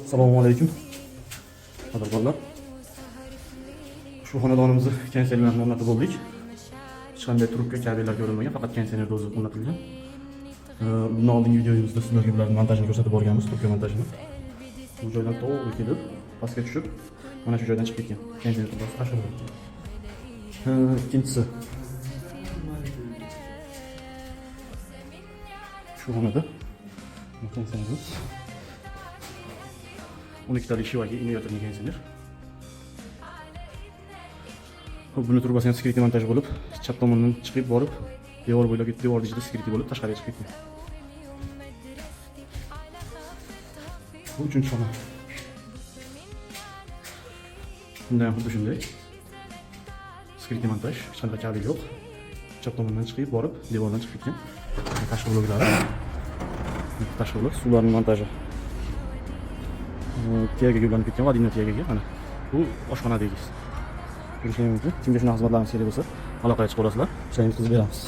Assalomu alaykum. Qadrdonlar. Shu xonadonimizni konditsioner bilan o'rnatib bo'ldik. Hech qanday trubka, kabellar ko'rilmagan, faqat konditsioner o'zi o'rnatilgan. Bundan oldingi videomizda sizlarga bularning montajini ko'rsatib borganmiz, trubka montajini. Bu joydan to'g'ri kelib, pastga tushib, mana shu joydan chiqib ketgan. Konditsioner trubkasi tashlangan. Ikkinchisi. Shu xonada konditsionerimiz 12 talik shivaga invertorli konditsioner. Buni trubasi ham skriti montaj bo'lib, chap tomondan chiqib borib, devor bo'ylab ketdi, devor ichida skriti bo'lib tashqariga chiqib ketgan. Bu uchinchi xona. Bunda ham xuddi shunday. Skriti montaj, hech qanday kabel yo'q. Chap tomondan chiqib borib, devordan chiqib ketgan. Tashqi bloklari. Tashqi blok, suvlarning montaji. Tiyaga yo'llanib ketgan, vodiyni tiyaga mana. Bu oshxona deymiz. Ko'rishingiz mumkin. Kimga shunaqa xizmatlarimiz kerak bo'lsa, aloqaga chiqib olasizlar. Ishlaymiz, qilib beramiz.